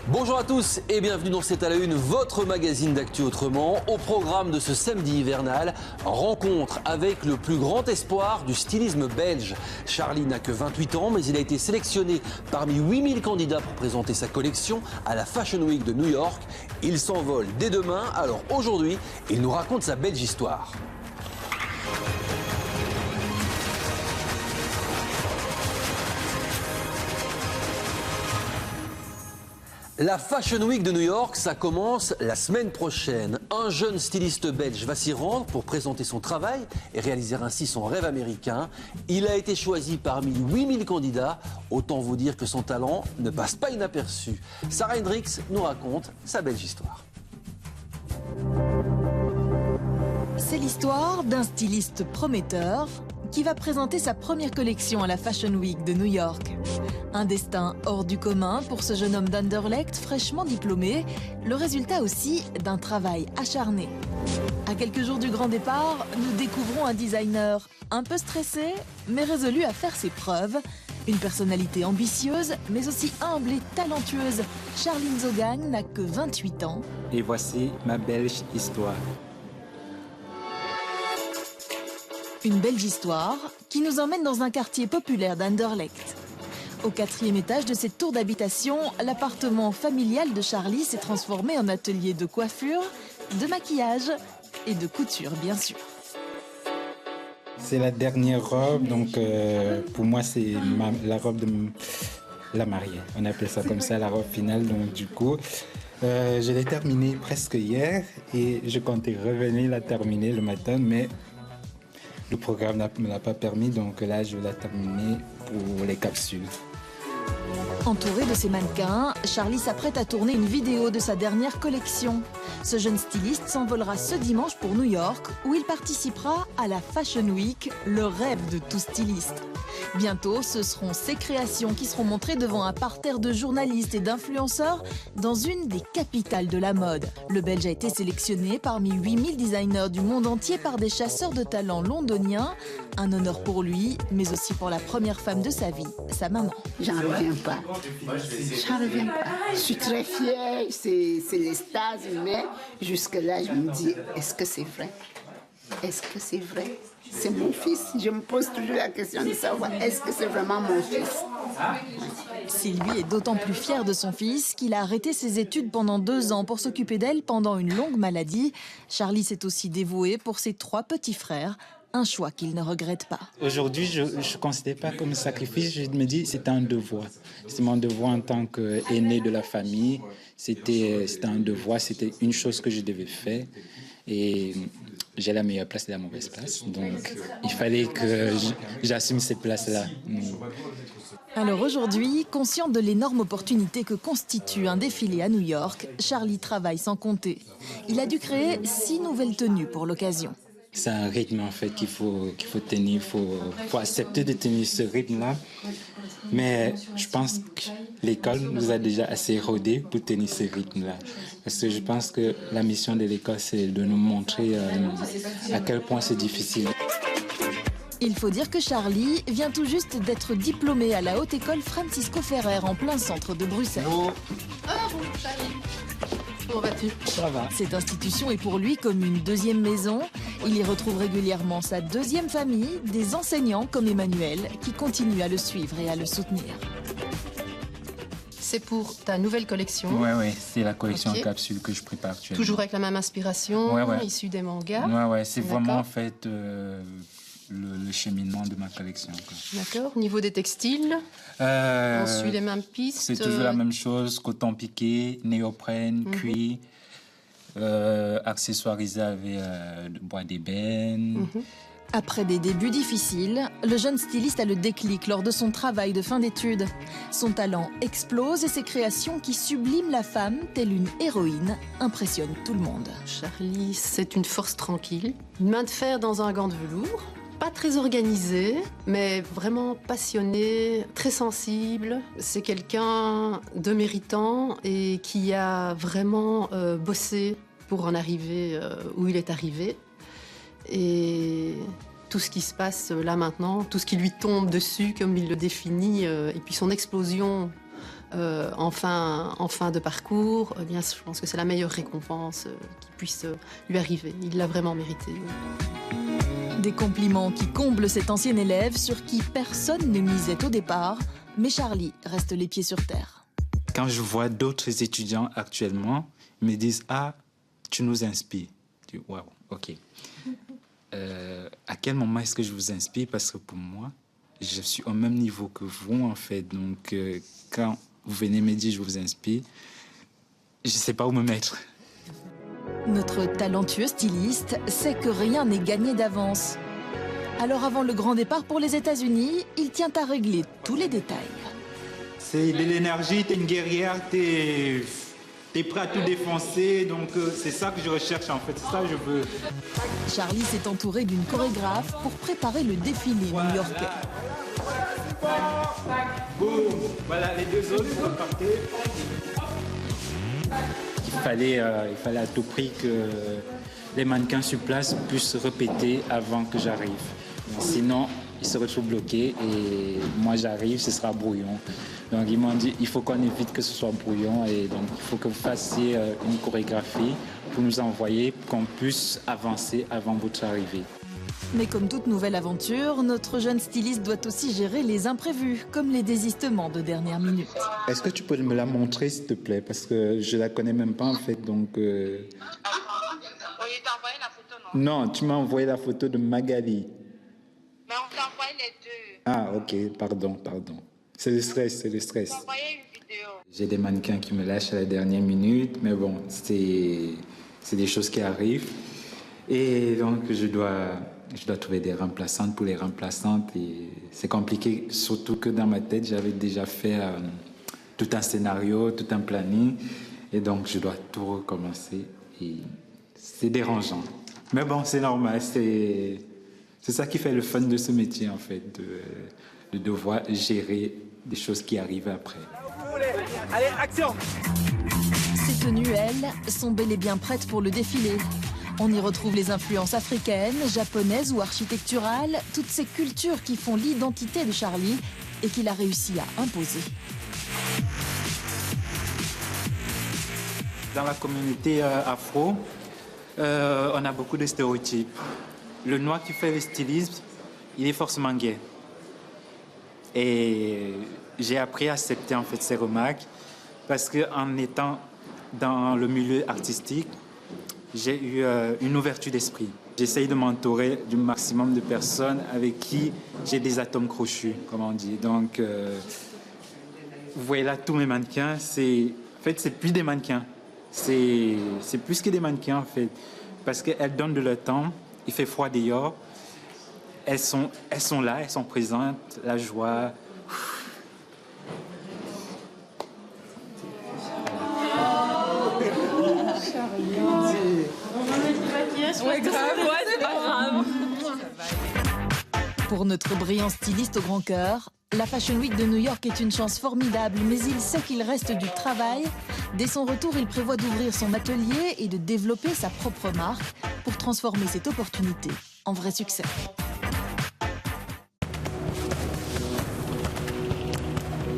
Bonjour à tous et bienvenue dans C'est à la Une, votre magazine d'actu autrement. Au programme de ce samedi hivernal, rencontre avec le plus grand espoir du stylisme belge. Charlie n'a que 28 ans, mais il a été sélectionné parmi 8000 candidats pour présenter sa collection à la Fashion Week de New York. Il s'envole dès demain, alors aujourd'hui, il nous raconte sa belge histoire. La Fashion Week de New York, ça commence la semaine prochaine. Un jeune styliste belge va s'y rendre pour présenter son travail et réaliser ainsi son rêve américain. Il a été choisi parmi 8000 candidats. Autant vous dire que son talent ne passe pas inaperçu. Sarah Hendricks nous raconte sa belge histoire. C'est l'histoire d'un styliste prometteur qui va présenter sa première collection à la Fashion Week de New York. Un destin hors du commun pour ce jeune homme d'Anderlecht fraîchement diplômé, le résultat aussi d'un travail acharné. À quelques jours du grand départ, nous découvrons un designer un peu stressé, mais résolu à faire ses preuves. Une personnalité ambitieuse, mais aussi humble et talentueuse. Charline Zogang n'a que 28 ans. Et voici ma belge histoire. Une belge histoire qui nous emmène dans un quartier populaire d'Anderlecht. Au 4e étage de cette tour d'habitation, l'appartement familial de Charlie s'est transformé en atelier de coiffure, de maquillage et de couture, bien sûr. C'est la dernière robe, donc pour moi c'est la robe de la mariée. On appelle ça comme ça, la robe finale. Donc du coup, je l'ai terminée presque hier et je comptais revenir la terminer le matin, mais le programme ne me l'a pas permis, donc là je vais la terminer pour les capsules. Entouré de ses mannequins, Charlie s'apprête à tourner une vidéo de sa dernière collection. Ce jeune styliste s'envolera ce dimanche pour New York, où il participera à la Fashion Week, le rêve de tout styliste. Bientôt, ce seront ses créations qui seront montrées devant un parterre de journalistes et d'influenceurs dans une des capitales de la mode. Le Belge a été sélectionné parmi 8000 designers du monde entier par des chasseurs de talent londoniens. Un honneur pour lui, mais aussi pour la première femme de sa vie, sa maman. J'en reviens pas. J'en reviens pas. Je suis très fière, c'est l'extase, mais jusque-là, je me dis, est-ce que c'est vrai? Est-ce que c'est vrai? C'est mon fils. Je me pose toujours la question de savoir, est-ce que c'est vraiment mon fils? Sylvie est d'autant plus fière de son fils qu'il a arrêté ses études pendant 2 ans pour s'occuper d'elle pendant une longue maladie. Charlie s'est aussi dévoué pour ses 3 petits frères. Un choix qu'il ne regrette pas. Aujourd'hui, je ne considère pas comme un sacrifice, je me dis c'est un devoir. C'est mon devoir en tant qu'aîné de la famille. C'était un devoir, c'était une chose que je devais faire. Et j'ai la meilleure place et la mauvaise place. Donc, il fallait que j'assume cette place-là. Alors aujourd'hui, conscient de l'énorme opportunité que constitue un défilé à New York, Charlie travaille sans compter. Il a dû créer 6 nouvelles tenues pour l'occasion. C'est un rythme en fait qu'il faut tenir, il faut accepter de tenir ce rythme-là. Mais je pense que l'école nous a déjà assez rodés pour tenir ce rythme-là. Parce que je pense que la mission de l'école, c'est de nous montrer à quel point c'est difficile. Il faut dire que Charlie vient tout juste d'être diplômé à la Haute École Francisco Ferrer en plein centre de Bruxelles. Bonjour Charlie. Comment vas-tu? Ça va. Cette institution est pour lui comme une deuxième maison. Il y retrouve régulièrement sa deuxième famille, des enseignants comme Emmanuel, qui continuent à le suivre et à le soutenir. C'est pour ta nouvelle collection. Ouais, c'est la collection Okay. capsule que je prépare actuellement. Toujours avec la même inspiration, Ouais. issue des mangas. Ouais, c'est D'accord. vraiment en fait le cheminement de ma collection, quoi. D'accord. Au niveau des textiles, on suit les mêmes pistes. C'est toujours la même chose, coton piqué, néoprène, cuir, accessoirisé avec bois d'ébène. Après des débuts difficiles, le jeune styliste a le déclic lors de son travail de fin d'études. Son talent explose et ses créations qui subliment la femme, telle une héroïne, impressionnent tout le monde. Charlie, c'est une force tranquille. Une main de fer dans un gant de velours. Pas très organisé, mais vraiment passionné, très sensible. C'est quelqu'un de méritant et qui a vraiment bossé pour en arriver où il est arrivé. Et tout ce qui se passe là maintenant, tout ce qui lui tombe dessus, comme il le définit, et puis son explosion en fin de parcours, eh bien, je pense que c'est la meilleure récompense qui puisse lui arriver. Il l'a vraiment mérité. Des compliments qui comblent cet ancien élève sur qui personne ne misait au départ, mais Charlie reste les pieds sur terre. Quand je vois d'autres étudiants actuellement, ils me disent « Ah, tu nous inspires ». Je dis « Waouh, ok ». À quel moment est-ce que je vous inspire? Parce que pour moi, je suis au même niveau que vous, en fait. Donc, quand vous venez me dire « Je vous inspire », je ne sais pas où me mettre. Notre talentueux styliste sait que rien n'est gagné d'avance. Alors avant le grand départ pour les États-Unis, il tient à régler tous les détails. C'est de l'énergie, t'es une guerrière, t'es prêt à tout défoncer, donc c'est ça que je recherche en fait, c'est ça que je veux. Charlie s'est entouré d'une chorégraphe pour préparer le défilé new-yorkais. Boum, voilà les deux autres sont partis. Il fallait à tout prix que les mannequins sur place puissent répéter avant que j'arrive. Sinon, ils se retrouvent bloqués et moi j'arrive, ce sera brouillon. Donc ils m'ont dit, il faut qu'on évite que ce soit brouillon et donc il faut que vous fassiez une chorégraphie pour nous envoyer, pour qu'on puisse avancer avant votre arrivée. Mais comme toute nouvelle aventure, notre jeune styliste doit aussi gérer les imprévus, comme les désistements de dernière minute. Est-ce que tu peux me la montrer, s'il te plaît? Parce que je la connais même pas, en fait, donc... Il t'a envoyé la photo, non? Non, tu m'as envoyé la photo de Magali. Mais on t'a envoyé les deux. Ah, ok, pardon. C'est le stress, c'est le stress. On t'a envoyé une vidéo. J'ai des mannequins qui me lâchent à la dernière minute, mais bon, c'est des choses qui arrivent. Et donc, je dois trouver des remplaçantes pour les remplaçantes. Et c'est compliqué, surtout que dans ma tête, j'avais déjà fait tout un scénario, tout un planning. Et donc, je dois tout recommencer. Et c'est dérangeant. Mais bon, c'est normal. C'est ça qui fait le fun de ce métier, en fait, de devoir gérer des choses qui arrivent après. Allez, action! Ces tenues, elles, sont bel et bien prêtes pour le défilé. On y retrouve les influences africaines, japonaises ou architecturales, toutes ces cultures qui font l'identité de Charlie et qu'il a réussi à imposer. Dans la communauté afro, on a beaucoup de stéréotypes. Le noir qui fait le stylisme, il est forcément gay. Et j'ai appris à accepter en fait ces remarques parce qu'en étant dans le milieu artistique, j'ai eu une ouverture d'esprit. J'essaye de m'entourer du maximum de personnes avec qui j'ai des atomes crochus, comme on dit. Donc, vous voyez là tous mes mannequins, en fait, c'est plus des mannequins. C'est plus que des mannequins, en fait. Parce qu'elles donnent de leur temps, il fait froid dehors. Elles sont là, elles sont présentes, la joie. Pour notre brillant styliste au grand cœur, la Fashion Week de New York est une chance formidable, mais il sait qu'il reste du travail. Dès son retour, il prévoit d'ouvrir son atelier et de développer sa propre marque pour transformer cette opportunité en vrai succès.